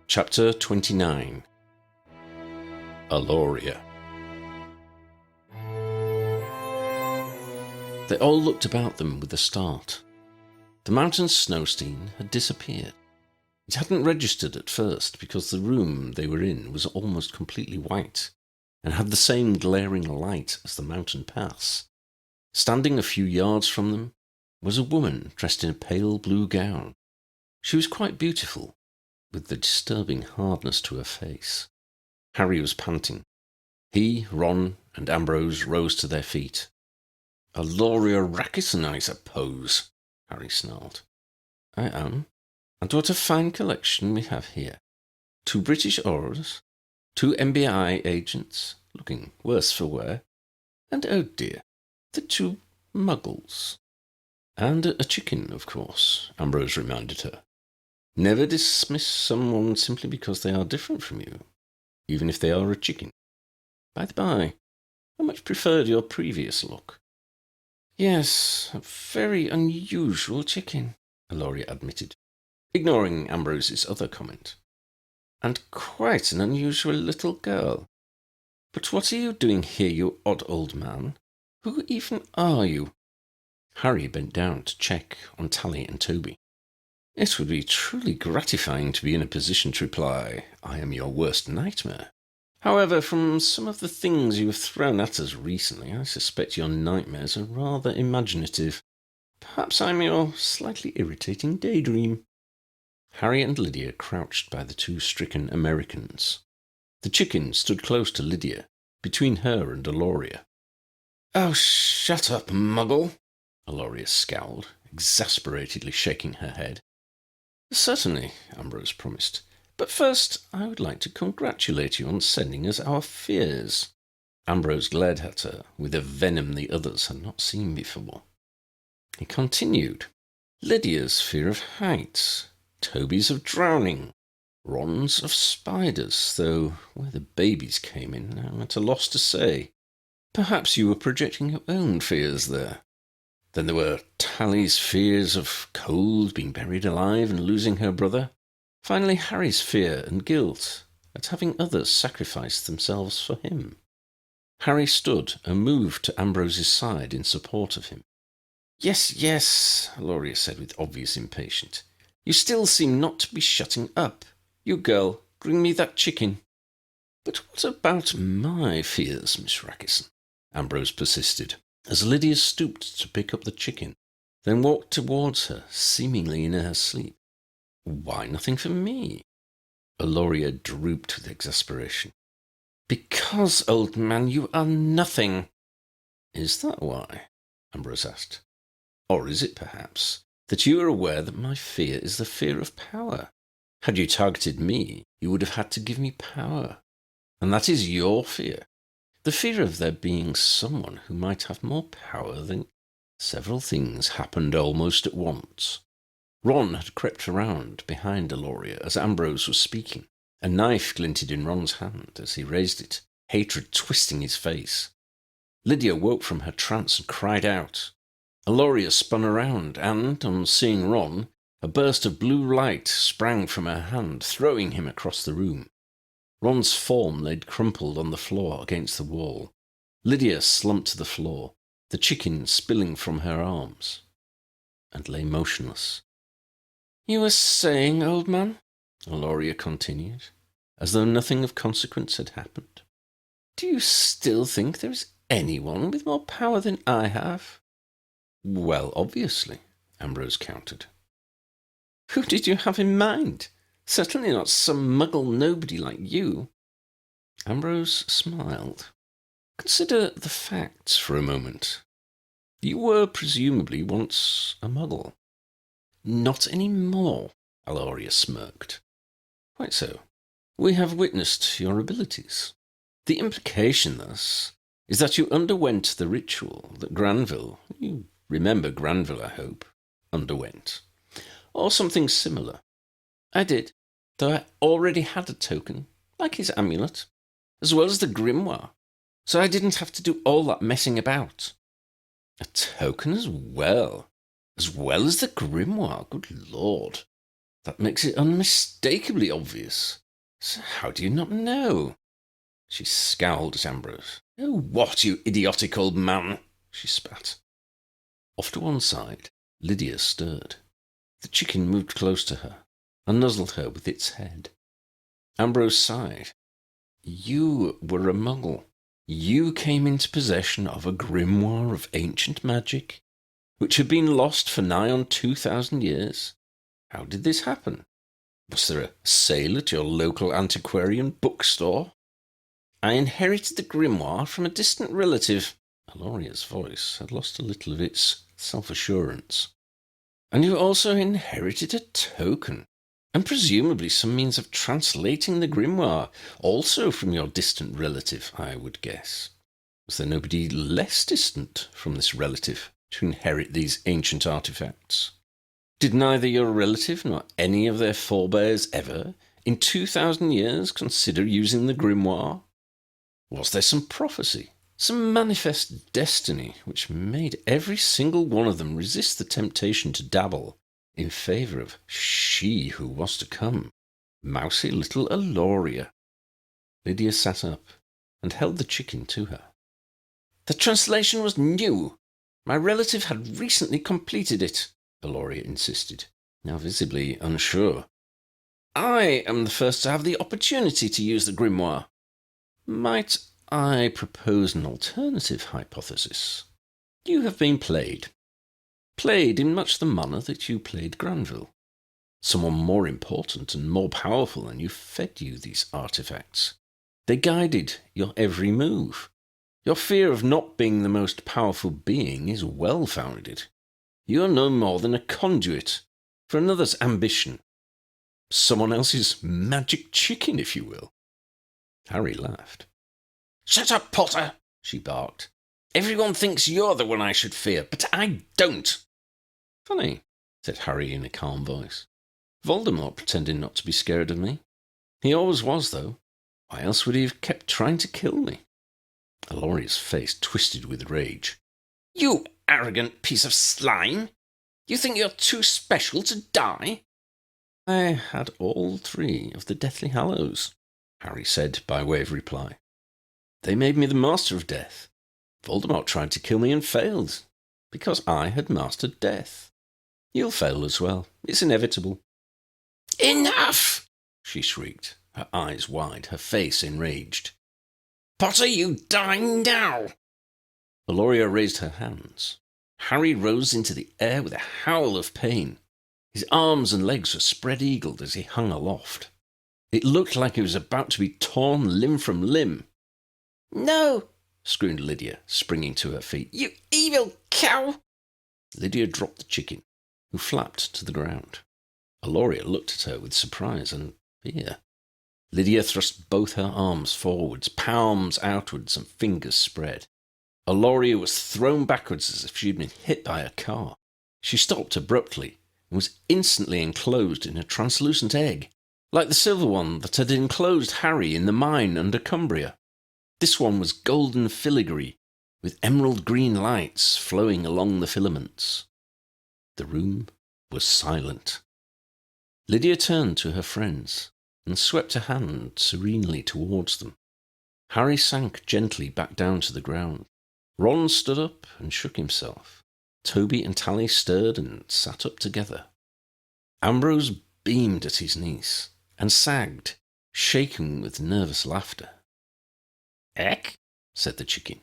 Chapter 29 Alorea. They all looked about them with a start. The mountain snowstein had disappeared. It hadn't registered at first because the room they were in was almost completely white and had the same glaring light as the mountain pass. Standing a few yards from them was a woman dressed in a pale blue gown. She was quite beautiful, with the disturbing hardness to her face. Harry was panting. He, Ron, and Ambrose rose to their feet. "Alorea Rakison, I suppose," Harry snarled. "I am. And what a fine collection we have here. 2 British auras, 2 MBI agents, looking worse for wear, and oh dear, the 2 muggles. And a chicken, of course," Ambrose reminded her. "Never dismiss someone simply because they are different from you, even if they are a chicken. By the by, I much preferred your previous look." "Yes, a very unusual chicken," Alorea admitted, ignoring Ambrose's other comment. "And quite an unusual little girl. But what are you doing here, you odd old man? Who even are you?" Harry bent down to check on Tally and Toby. It would be truly gratifying to be in a position to reply, "I am your worst nightmare. However, from some of the things you have thrown at us recently, I suspect your nightmares are rather imaginative. Perhaps I'm your slightly irritating daydream." Harry and Lydia crouched by the 2 stricken Americans. The chicken stood close to Lydia, between her and Alorea. "Oh, shut up, muggle!" Alorea scowled, exasperatedly shaking her head. "Certainly," Ambrose promised. "But first, I would like to congratulate you on sending us our fears." Ambrose glared at her with a venom the others had not seen before. He continued. "Lydia's fear of heights, Toby's of drowning, Ron's of spiders, though where the babies came in, I'm at a loss to say. Perhaps you were projecting your own fears there. Then there were Tally's fears of cold, being buried alive and losing her brother. Finally, Harry's fear and guilt at having others sacrifice themselves for him." Harry stood and moved to Ambrose's side in support of him. Yes, Alorea said with obvious impatience. "You still seem not to be shutting up. You girl, bring me that chicken." "But what about my fears, Miss Rakison?" Ambrose persisted, as Lydia stooped to pick up the chicken, then walked towards her, seemingly in her sleep. "Why nothing for me?" Alorea drooped with exasperation. "Because, old man, you are nothing." "Is that why?" Ambrose asked. "Or is it, perhaps, that you are aware that my fear is the fear of power? Had you targeted me, you would have had to give me power. And that is your fear. The fear of there being someone who might have more power than..." Several things happened almost at once. Ron had crept around behind Alorea as Ambrose was speaking. A knife glinted in Ron's hand as he raised it, hatred twisting his face. Lydia woke from her trance and cried out. Alorea spun around and, on seeing Ron, a burst of blue light sprang from her hand, throwing him across the room. Ron's form lay crumpled on the floor against the wall. Lydia slumped to the floor, the chicken spilling from her arms, and lay motionless. "You were saying, old man?" Alorea continued, as though nothing of consequence had happened. "Do you still think there is anyone with more power than I have?" "Well, obviously," Ambrose countered. "Who did you have in mind? Certainly not some muggle nobody like you." Ambrose smiled. "Consider the facts for a moment. You were presumably once a muggle." "Not any more," Alorea smirked. "Quite so. We have witnessed your abilities. The implication, thus, is that you underwent the ritual that Granville, you remember Granville, I hope, underwent, or something similar." "I did, though I already had a token, like his amulet, as well as the grimoire, so I didn't have to do all that messing about." "A token as well as the grimoire? Good Lord." That makes it unmistakably obvious. So how do you not know? She scowled at Ambrose. Oh, what, you idiotic old man! She spat. Off to one side, Lydia stirred. The chicken moved close to her and nuzzled her with its head. Ambrose sighed. You were a muggle. You came into possession of a grimoire of ancient magic, which had been lost for nigh on 2,000 years. How did this happen? Was there a sale at your local antiquarian bookstore? I inherited the grimoire from a distant relative. Aloria's voice had lost a little of its self-assurance. And you also inherited a token, and presumably some means of translating the grimoire, also from your distant relative, I would guess. Was there nobody less distant from this relative to inherit these ancient artifacts? Did neither your relative nor any of their forebears ever, in 2,000 years, consider using the grimoire? Was there some prophecy, some manifest destiny, which made every single one of them resist the temptation to dabble in favour of she who was to come, mousy little Alorea? Lydia sat up and held the chicken to her. The translation was new. My relative had recently completed it, Alorea insisted, now visibly unsure. I am the first to have the opportunity to use the grimoire. Might I propose an alternative hypothesis? You have been played. Played in much the manner that you played Granville. Someone more important and more powerful than you fed you these artifacts. They guided your every move. Your fear of not being the most powerful being is well founded. You are no more than a conduit for another's ambition. Someone else's magic chicken, if you will. Harry laughed. Shut up, Potter, she barked. Everyone thinks you're the one I should fear, but I don't. Funny, said Harry in a calm voice. Voldemort pretended not to be scared of me. He always was, though. Why else would he have kept trying to kill me? Aloria's face twisted with rage. You arrogant piece of slime! You think you're too special to die? I had all 3 of the Deathly Hallows, Harry said by way of reply. They made me the Master of Death. Voldemort tried to kill me and failed, because I had mastered death. You'll fail as well. It's inevitable. Enough! She shrieked, her eyes wide, her face enraged. Potter, you die now! Alorea raised her hands. Harry rose into the air with a howl of pain. His arms and legs were spread-eagled as he hung aloft. It looked like he was about to be torn limb from limb. No, screamed Lydia, springing to her feet. You evil cow! Lydia dropped the chicken, who flapped to the ground. Alorea looked at her with surprise and fear. Lydia thrust both her arms forwards, palms outwards and fingers spread. Alorea was thrown backwards as if she had been hit by a car. She stopped abruptly and was instantly enclosed in a translucent egg, like the silver one that had enclosed Harry in the mine under Cumbria. This one was golden filigree, with emerald green lights flowing along the filaments. The room was silent. Lydia turned to her friends and swept a hand serenely towards them. Harry sank gently back down to the ground. Ron stood up and shook himself. Toby and Tally stirred and sat up together. Ambrose beamed at his niece and sagged, shaken with nervous laughter. Eck, said the chicken.